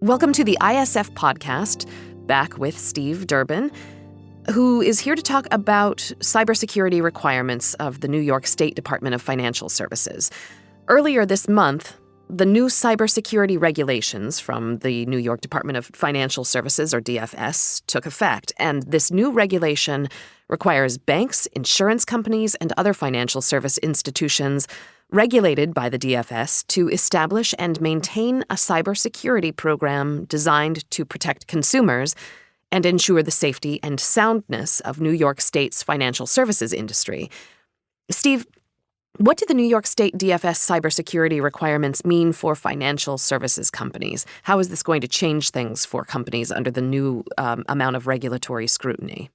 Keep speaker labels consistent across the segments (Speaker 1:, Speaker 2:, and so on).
Speaker 1: Welcome to the ISF podcast, back with Steve Durbin, who is here to talk about cybersecurity requirements of the New York State Department of Financial Services. Earlier this month, the new cybersecurity regulations from the New York Department of Financial Services, or DFS, took effect, and this new regulation requires banks, insurance companies, and other financial service institutions regulated by the DFS to establish and maintain a cybersecurity program designed to protect consumers and ensure the safety and soundness of New York State's financial services industry. Steve, what do the New York State DFS cybersecurity requirements mean for financial services companies? How is this going to change things for companies under the new amount of regulatory scrutiny?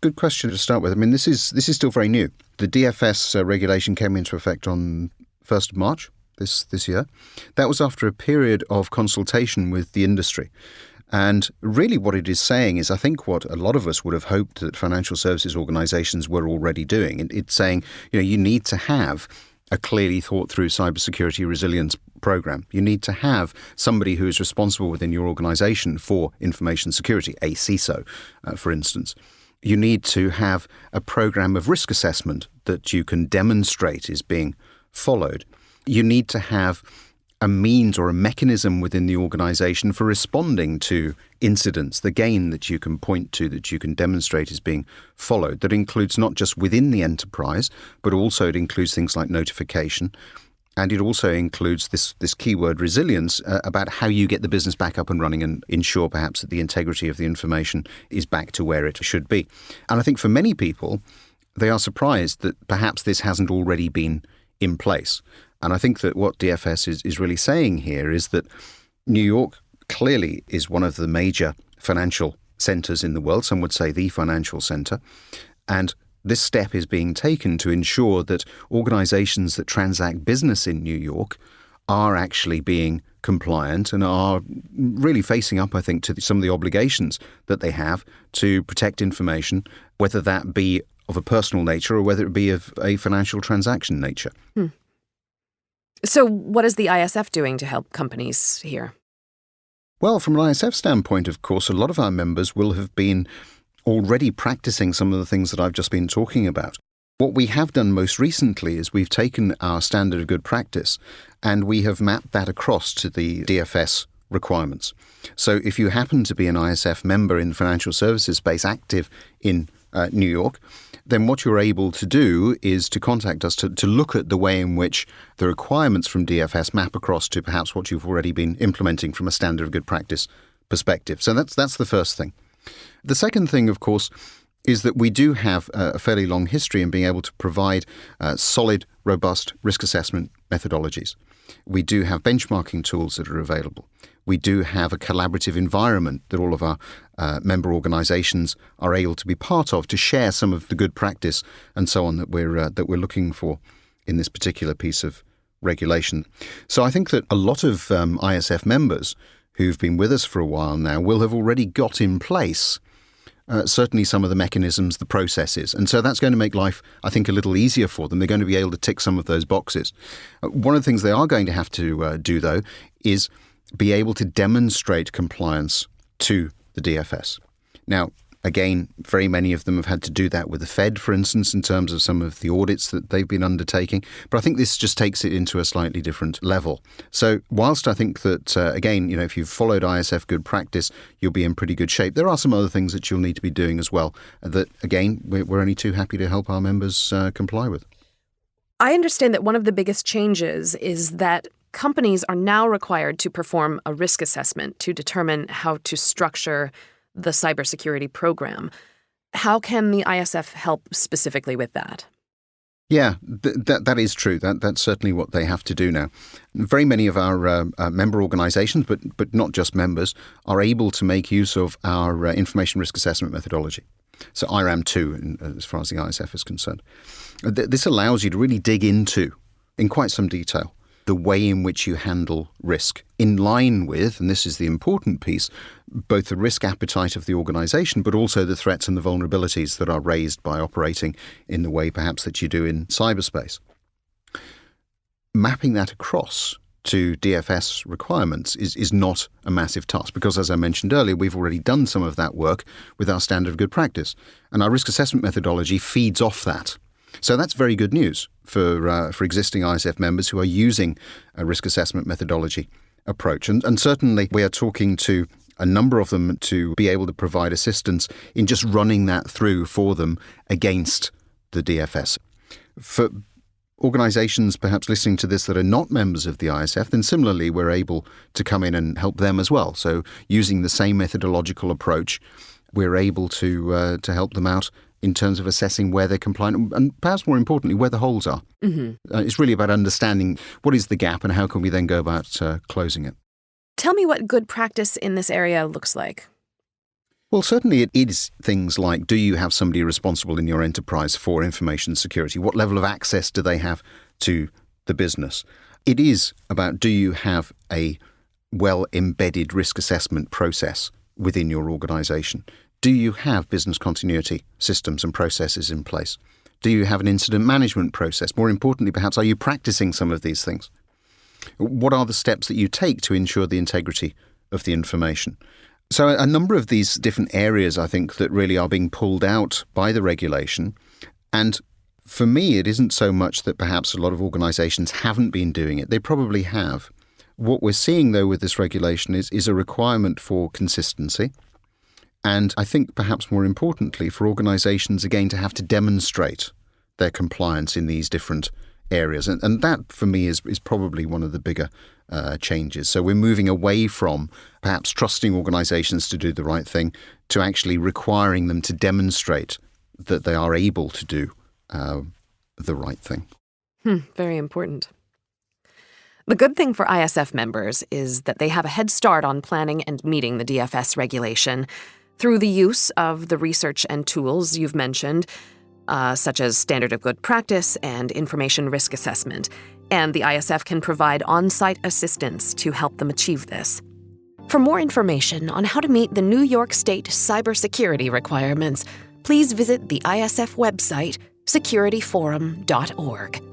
Speaker 2: Good question to start with. I mean, this is still very new. The DFS regulation came into effect on 1st of March this year. That was after a period of consultation with the industry. And really what it is saying is, I think what a lot of us would have hoped that financial services organizations were already doing. It's saying, you need to have a clearly thought through cybersecurity resilience program. You need to have somebody who is responsible within your organization for information security, a CISO, for instance. You need to have a program of risk assessment that you can demonstrate is being followed. You need to have a means or a mechanism within the organization for responding to incidents, the gain that you can point to, that you can demonstrate is being followed. That includes not just within the enterprise, but also it includes things like notification. And it also includes this keyword resilience about how you get the business back up and running and ensure perhaps that the integrity of the information is back to where it should be. And I think for many people, they are surprised that perhaps this hasn't already been in place. And I think that what DFS is really saying here is that New York clearly is one of the major financial centers in the world. Some would say the financial center. And this step is being taken to ensure that organizations that transact business in New York are actually being compliant and are really facing up, I think, to some of the obligations that they have to protect information, whether that be of a personal nature or whether it be of a financial transaction nature.
Speaker 1: So what is the ISF doing to help companies here?
Speaker 2: Well, from an ISF standpoint, of course, a lot of our members will have been already practicing some of the things that I've just been talking about. What we have done most recently is we've taken our standard of good practice and we have mapped that across to the DFS requirements. So if you happen to be an ISF member in the financial services space active in New York, then what you're able to do is to contact us to look at the way in which the requirements from DFS map across to perhaps what you've already been implementing from a standard of good practice perspective. So that's the first thing. The second thing, of course, is that we do have a fairly long history in being able to provide solid, robust risk assessment methodologies. We do have benchmarking tools that are available. We do have a collaborative environment that all of our member organizations are able to be part of to share some of the good practice and so on that we're looking for in this particular piece of regulation. So I think that a lot of ISF members who've been with us for a while now will have already got in place certainly some of the mechanisms, the processes. And so that's going to make life, I think, a little easier for them. They're going to be able to tick some of those boxes. One of the things they are going to have to do, though, is be able to demonstrate compliance to the DFS. Now, again, very many of them have had to do that with the Fed, for instance, in terms of some of the audits that they've been undertaking. But I think this just takes it into a slightly different level. So whilst I think that, again, if you've followed ISF good practice, you'll be in pretty good shape. There are some other things that you'll need to be doing as well that, again, we're only too happy to help our members comply with.
Speaker 1: I understand that one of the biggest changes is that companies are now required to perform a risk assessment to determine how to structure the cybersecurity program. How can the ISF help specifically with that?
Speaker 2: Yeah, that is true. That's certainly what they have to do now. Very many of our member organizations, but not just members, are able to make use of our information risk assessment methodology. So IRAM2, as far as the ISF is concerned. This allows you to really dig into, in quite some detail, the way in which you handle risk in line with, and this is the important piece, both the risk appetite of the organization, but also the threats and the vulnerabilities that are raised by operating in the way perhaps that you do in cyberspace. Mapping that across to DFS requirements is not a massive task because, as I mentioned earlier, we've already done some of that work with our standard of good practice. And our risk assessment methodology feeds off that. So that's very good news for existing ISF members who are using a risk assessment methodology approach. And certainly we are talking to a number of them to be able to provide assistance in just running that through for them against the DFS. For organisations perhaps listening to this that are not members of the ISF, then similarly we're able to come in and help them as well. So using the same methodological approach, we're able to help them out in terms of assessing where they're compliant and perhaps more importantly, where the holes are. Mm-hmm. It's really about understanding what is the gap and how can we then go about closing it.
Speaker 1: Tell me what good practice in this area looks like.
Speaker 2: Well, certainly it is things like, do you have somebody responsible in your enterprise for information security? What level of access do they have to the business? It is about, do you have a well-embedded risk assessment process within your organisation? Do you have business continuity systems and processes in place? Do you have an incident management process? More importantly, perhaps, are you practicing some of these things? What are the steps that you take to ensure the integrity of the information? So a number of these different areas, I think, that really are being pulled out by the regulation. And for me, it isn't so much that perhaps a lot of organisations haven't been doing it. They probably have. What we're seeing, though, with this regulation is a requirement for consistency. And I think perhaps more importantly for organisations, again, to have to demonstrate their compliance in these different areas. And that, for me, is probably one of the bigger changes. So we're moving away from perhaps trusting organisations to do the right thing to actually requiring them to demonstrate that they are able to do the right thing.
Speaker 1: Very important. The good thing for ISF members is that they have a head start on planning and meeting the DFS regulation through the use of the research and tools you've mentioned, such as standard of good practice and information risk assessment, and the ISF can provide on-site assistance to help them achieve this. For more information on how to meet the New York State cybersecurity requirements, please visit the ISF website, securityforum.org.